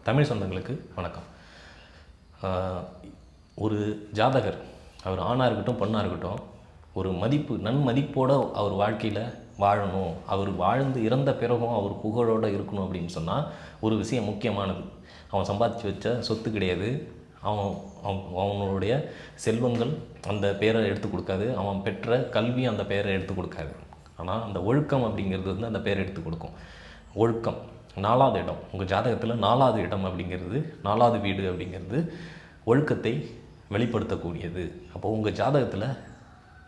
தமிழ் சொந்தங்களுக்கு வணக்கம். ஒரு ஜாதகர், அவர் ஆணாக இருக்கட்டும் பெண்ணாக இருக்கட்டும், ஒரு நன்மதிப்போடு அவர் வாழ்க்கையில் வாழணும், அவர் வாழ்ந்து இறந்த பிறகும் அவர் புகழோடு இருக்கணும் அப்படின்னு சொன்னால் ஒரு விஷயம் முக்கியமானது. அவன் சம்பாதிச்சு வச்ச சொத்து கிடையாது, அவனுடைய செல்வங்கள் அந்த பேரை எடுத்து கொடுக்காது, அவன் பெற்ற கல்வி அந்த பேரை எடுத்து கொடுக்காது. ஆனால் அந்த ஒழுக்கம் அப்படிங்கிறது வந்து அந்த பேரை எடுத்து கொடுக்கும். ஒழுக்கம் 4வது இடம், உங்கள் ஜாதகத்தில் 4வது இடம் அப்படிங்கிறது, 4வது வீடு அப்படிங்கிறது ஒழுக்கத்தை வெளிப்படுத்தக்கூடியது. அப்போது உங்கள் ஜாதகத்தில்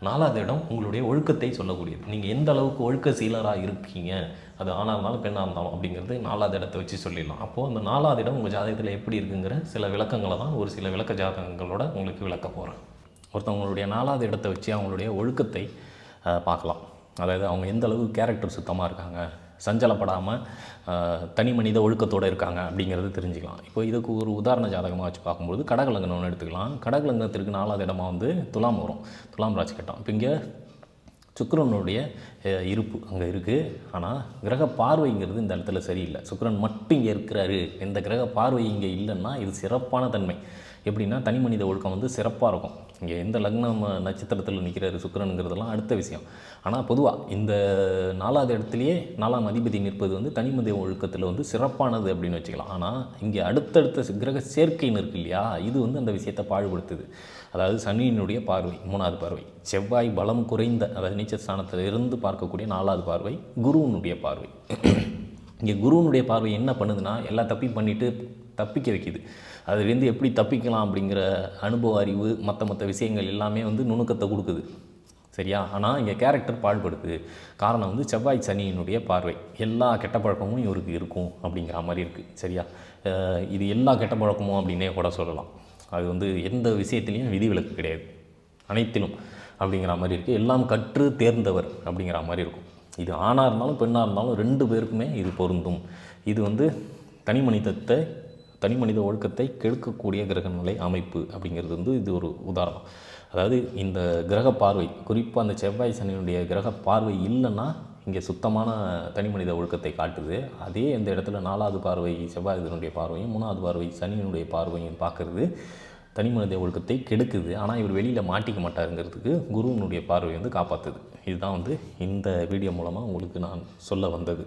4வது இடம் உங்களுடைய ஒழுக்கத்தை சொல்லக்கூடியது. நீங்கள் எந்த அளவுக்கு ஒழுக்க சீலராக இருக்கீங்க, அது ஆணாக இருந்தாலும் பெண்ணாக இருந்தாலும் அப்படிங்கிறது 4வது இடத்தை வச்சு சொல்லிடலாம். அப்போது அந்த 4வது இடம் உங்கள் ஜாதகத்தில் எப்படி இருக்குங்கிற சில விளக்கங்களை தான் ஒரு சில விளக்க ஜாதகங்களோட உங்களுக்கு விளக்க போகிறேன். ஒருத்தவங்களுடைய 4வது இடத்தை வச்சு அவங்களுடைய ஒழுக்கத்தை பார்க்கலாம். அதாவது அவங்க எந்த அளவுக்கு கேரக்டர் சுத்தமாக இருக்காங்க, சஞ்சலப்படாமல் தனி மனித ஒழுக்கத்தோடு இருக்காங்க அப்படிங்கிறது தெரிஞ்சுக்கலாம். இப்போ இதுக்கு ஒரு உதாரண ஜாதகமாக வச்சு பார்க்கும்போது கடகலங்கனம் ஒன்று எடுத்துக்கலாம். கடகலங்கனத்திற்கு 4வது இடமா வந்து துலாம் வரும், துலாம் ராசி கட்டம். இப்போ இங்கே சுக்கிரனுடைய இருப்பு அங்கே இருக்குது, ஆனால் கிரக பார்வைங்கிறது இந்த இடத்துல சரியில்லை. சுக்கிரன் மட்டும் இங்கே இருக்கிறாரு, இந்த கிரக பார்வை இங்கே இல்லைன்னா இது சிறப்பான தன்மை. எப்படின்னா தனி மனித ஒழுக்கம் வந்து சிறப்பாக இருக்கும். இங்கே எந்த லக்னம் நட்சத்திரத்தில் நிற்கிறாரு சுக்கிரனுங்கிறதெல்லாம் அடுத்த விஷயம். ஆனால் பொதுவாக இந்த 4வது இடத்துலையே 4ஆம் அதிபதி நிற்பது வந்து தனி மனித ஒழுக்கத்தில் வந்து சிறப்பானது அப்படின்னு வச்சுக்கலாம். ஆனால் இங்கே அடுத்தடுத்த கிரக சேர்க்கைன்னு இருக்கு இல்லையா, இது வந்து அந்த விஷயத்தை பாழ்படுத்துது. அதாவது சனியினுடைய பார்வை 3வது பார்வை, செவ்வாய் பலம் குறைந்த அதாவது நீச்சஸ்தானத்தில் இருந்து பார்க்கக்கூடிய 4வது பார்வை, குருவனுடைய பார்வை. இங்கே குருவனுடைய பார்வை என்ன பண்ணுதுன்னா எல்லா தப்பையும் பண்ணிவிட்டு தப்பிக்க வைக்கிது. அதுலேருந்து எப்படி தப்பிக்கலாம் அப்படிங்கிற அனுபவ அறிவு மற்ற விஷயங்கள் எல்லாமே வந்து நுணுக்கத்தை கொடுக்குது, சரியா? ஆனால் இங்கே கேரக்டர் பாழ்படுது. காரணம் வந்து செவ்வாய் சனியினுடைய பார்வை. எல்லா கெட்ட பழக்கமும் இவருக்கு இருக்கும் அப்படிங்கிற மாதிரி இருக்குது, சரியா? இது எல்லா கெட்ட பழக்கமும் அப்படின்னே கூட சொல்லலாம். அது வந்து எந்த விஷயத்துலேயும் விதிவிலக்கு கிடையாது, அனைத்திலும் அப்படிங்கிற மாதிரி இருக்குது. எல்லாம் கற்று தேர்ந்தவர் அப்படிங்கிற மாதிரி இருக்கும். இது ஆணாக இருந்தாலும் பெண்ணாக இருந்தாலும் 2 பேருக்குமே இது பொருந்தும். இது வந்து தனி மனித ஒழுக்கத்தை கெடுக்கக்கூடிய கிரகநிலை அமைப்பு அப்படிங்கிறது வந்து இது ஒரு உதாரணம். அதாவது இந்த கிரக பார்வை, குறிப்பாக அந்த செவ்வாய் சனியினுடைய கிரக பார்வை இல்லைன்னா இங்கே சுத்தமான தனி மனித ஒழுக்கத்தை காட்டுது. அதே இந்த இடத்துல 4வது பார்வை செவ்வாயினுடைய பார்வையும் 3வது பார்வை சனியினுடைய பார்வையும் பார்க்குறது தனி மனித ஒழுக்கத்தை கெடுக்குது. ஆனால் இவர் வெளியில் மாட்டிக்க மாட்டாருங்கிறதுக்கு குருவினுடைய பார்வை வந்து காப்பாற்றுது. இதுதான் வந்து இந்த வீடியோ மூலமாக உங்களுக்கு நான் சொல்ல வந்தது.